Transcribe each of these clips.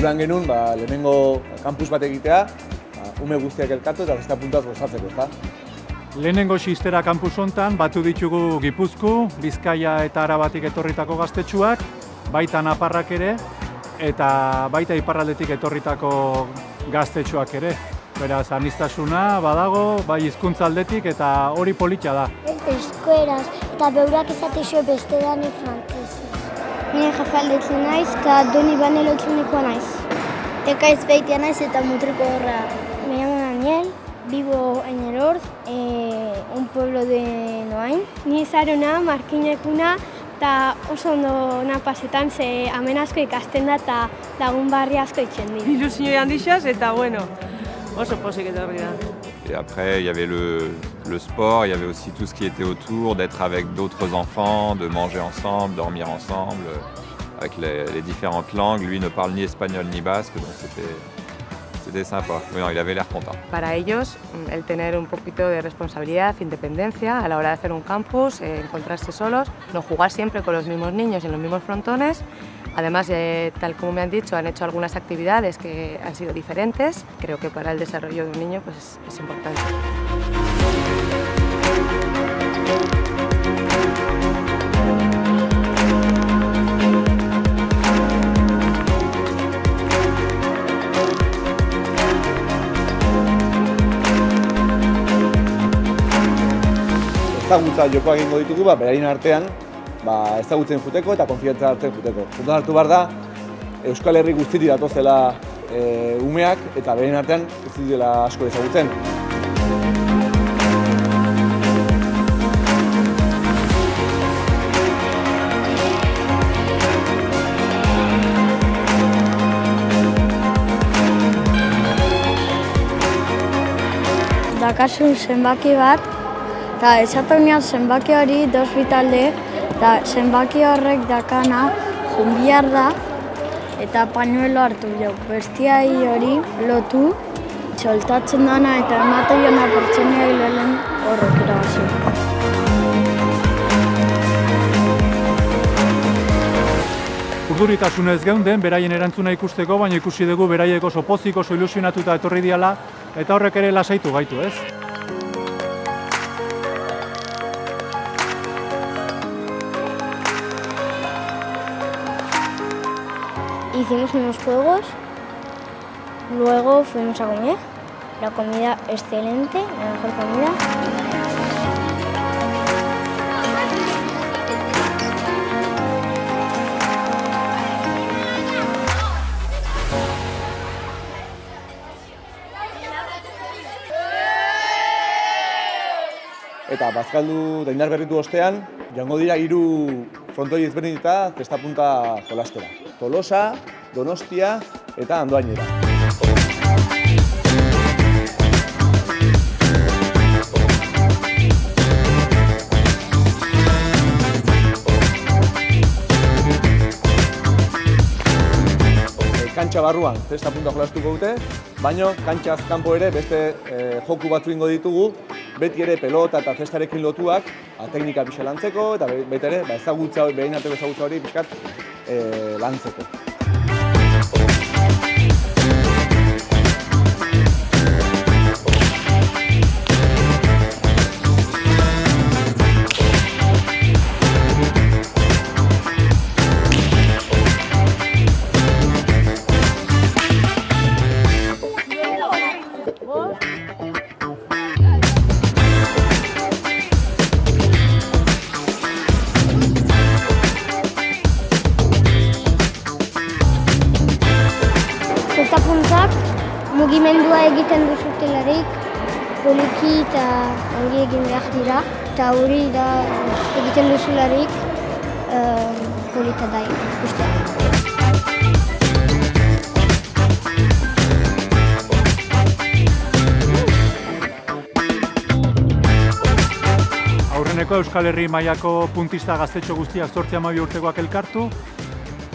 buruan genuen lehenengo kampus bat egitea, ume guztiak elkartu eta beste puntaz gozatzeko, ezta? Lehenengo Xistera kampus hontan batu ditugu Gipuzku, Bizkaia eta Arabatik etorritako gaztetxuak, baita Nafarrak ere, eta baita iparraldetik etorritako gaztetxoak ere. Beraz, aniztasuna badago, bai hizkuntza aldetik eta hori polita da. Euskaraz eta beurak izatexo beste dani frantzese. Nire jafaldetzen naiz eta doni banelotzunikoa naiz. Ekaiz beitia naiz eta mutriko horra. Me llamo Daniel, vivo en el Orz, un pueblo de Noain. Ni zarona, markinekuna, eta oso ondo napasetan ze hemen asko ikasten da eta lagun barri asko itzen dira. Ilusio handixaz eta bueno, oso posik etorri da. Et après, il y avait le sport, il y avait aussi tout ce qui était autour, d'être avec d'autres enfants, de manger ensemble, dormir ensemble, avec les différentes langues. Lui ne parle ni espagnol ni basque, donc c'était sympa. Bueno, il avait l'air content. Para ellos, el tener un poquito de responsabilidad, independencia a la hora de hacer un campus, encontrarse solos, no jugar siempre con los mismos niños en los mismos frontones. Además, tal como me han dicho, han hecho algunas actividades que han sido diferentes. Creo que para el desarrollo de un niño pues, es importante. Ezagutza jokoa egingo ditugu, beraien artean, ezagutzen juteko eta konfiantza hartzen juteko. Kontuan hartu behar da, Euskal Herri guztitik datozela umeak eta beraien artean ez dira asko ezagutzen. Dakasun zenbaki bat, eta esatonean zenbaki hori dos bitalde, eta zenbaki horrek dakana junbiar da, eta pañuelo hartu jo. Bestiai hori lotu, soltatzen dana eta ematen jona pertsoniak lehen horrek irabazi. Urduritasunez geunden, beraien erantzuna ikusteko, baina ikusi dugu beraiek oso pozik, oso ilusionatuta etorri diala, eta horrek ere lasaitu gaitu, ez? Hicimos unos juegos, luego fuimos a comer, la comida excelente, la mejor comida. Eta bazkaldu eta indar berritu ostean, joango dira 3 frontoi ezberdineta zesta punta jolastera. Tolosa, Donostia eta Andoainera. Kantxa barruan zesta punta jolastuko dute, baina kantxaz kanpo ere beste joku batzu ingo ditugu, beti ere pelota eta zestarekin lotuak, teknika pixa lantzeko eta beti ere ezagutza hori, behin arteko ezagutza hori pixkat lantzeko. Mugimendua egiten duzutelarik, poliki eta ongi egin behar dira, eta hori da egiten duzularik polita da ikustea. Aurreneko Euskal Herri mailako puntista gaztetxo guztiak 12 urtekoak elkartu,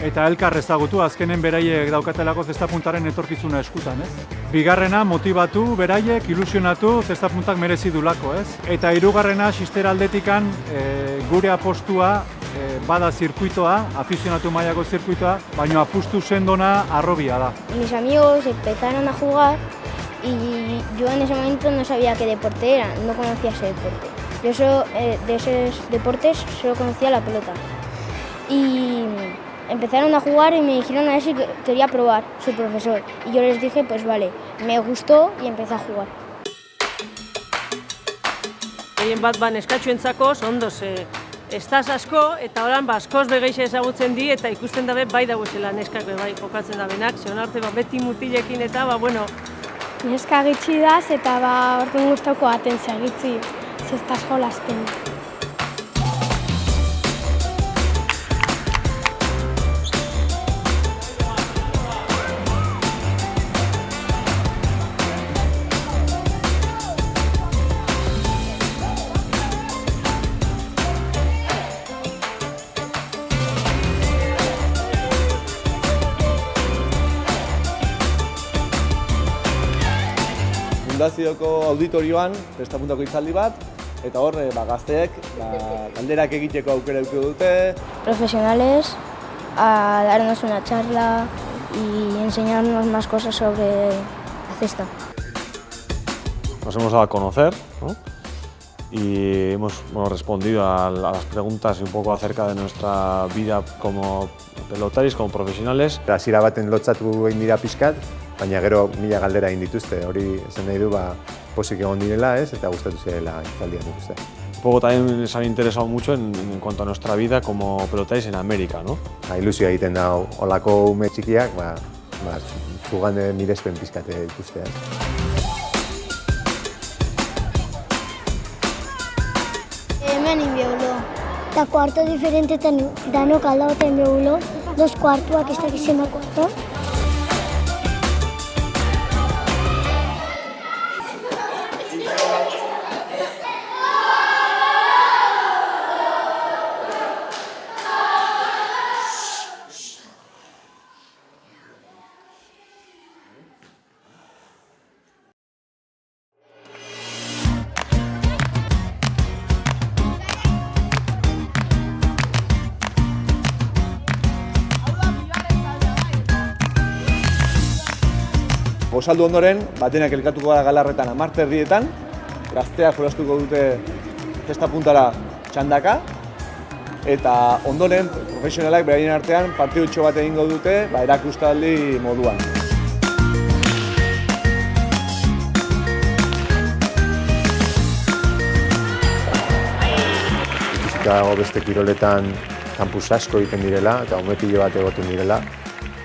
eta elkar ezagutu, azkenen beraiek daukatelako zestapuntaren etorkizuna eskutan, ez? Bigarrena, motibatu, beraiek, ilusionatu, zestapuntak merezi dulako, ez? Eta hirugarrena, Xistera aldetikan gure apostua bada zirkuitoa, afizionatu mailako zirkuitoa, baina apustu sendona harrobia da. Mis amigos empezaron a jugar y yo en ese momento no sabía qué deporte era, no conocía ese deporte. Yo de esos deportes solo conocía la pelota. Y empezaron a jugar y me dijeron a ver si quería probar, su profesor. Y yo les dije, pues vale, me gustó y empecé a jugar. Gehien bat neskatxoentzako ondo ze estaz asko eta horan askoz begeixe ezagutzen di eta ikusten dabe bai dagoezela neskak bai jokatzen dabenak, ze hona arte beti mutilekin eta bueno. Neska gitxi daz eta orduan gustauko aten segitzi, ze estaz jolasten. Fundazioko auditorioan prestapuntako hitzaldi bat, eta hor gazteek galderak egiteko aukera eduki dute. Profesionales a darnos una charla y enseñarnos más cosas sobre la cesta. Nos hemos dado a conocer, ¿no? Y hemos respondido a las preguntas un poco acerca de nuestra vida como pelotaris, como profesionales. Hasiera baten lotzatu egin dira pixkat, baina gero 1000 galdera egin dituzte. Hori esan nahi du posik egon direla, eta gustatu zirela hitzaldian ikuste. Un poco también se han interesado mucho en cuanto a nuestra vida como pelotaris en América, ¿no? Ilusioa egiten da holako ume txikiak, zugan mirespen pixkat ikustea. Hemen inbiolo. Eta kuarto diferentetan danok aldagoten biolo, 2 kuartuak ez dakizema kuarto. Gosaldu ondoren, batenak elkatuko gara Galarretan 10:30, gazteak jolastuko dute zesta puntara txandaka, eta ondoren profesionalak beraien artean partidutxo bat egingo dute erakustaldi moduan. Dago beste kiroletan kampus asko egiten direla eta umetile bat egoten direla.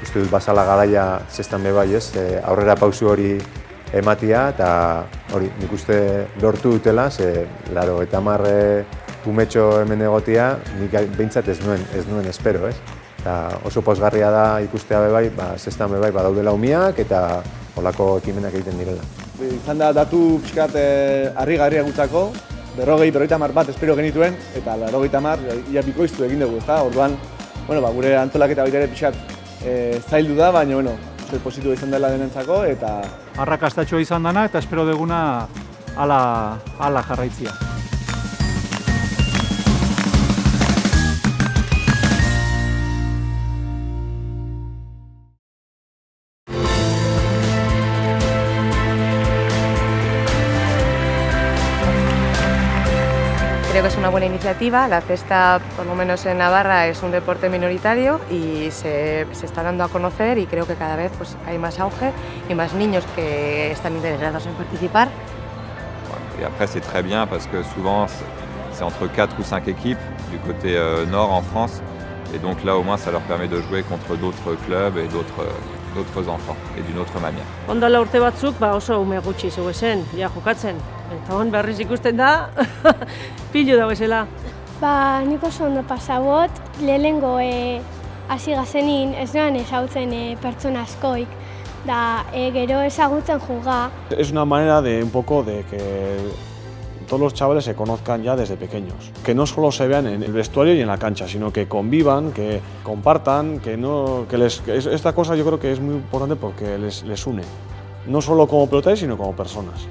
Uste dut bazala garaia zestan bai ez, aurrera pausu hori ematia eta hori nik uste lortu dutela, ze 80 umetxo hemen egotia, nik behintzat ez nuen espero, ez? Eta oso pozgarria da ikustea bai, zestan bai badaudela umiak eta holako ekimenak egiten direla. Izan da datu pixkat harrigarria gutzako, 50 bat espero genituen, eta 50 ia bikoiztu egin dugu, ezta? Orduan, gure antolaketa baita ere pixkat zaildu da, baina, positibo izan dela denentzako, eta Arrakastatxoa izan dana eta espero deguna hala jarraitzia. Creo que es una buena iniciativa. La cesta, por lo menos en Navarra, es un deporte minoritario y se está dando a conocer y creo que cada vez hay más auge y más niños que están interesados en participar. Et après, c'est très bien parce que souvent, c'est entre 4 ou 5 équipes du côté nord en France. Et donc là, au moins, ça leur permet de jouer contre d'autres clubs et d'autres enfants et d'une autre manière. Ondala urte batzuk oso ume gutxi zeuezen, ja jokatzen. Eta hon berriz ikusten da, pilu dagoezela. Nik oso ondo pasabot, lehenengo hasi gazenin ez noan ezagutzen pertsona askoik, da gero ezagutzen juga. Es una manera de un poco de que todos los chavales se conozcan ya desde pequeños. Que no solo se vean en el vestuario y en la cancha, sino que convivan, que compartan, esta cosa yo creo que es muy importante porque les une. No solo como pelotaris, sino como personas.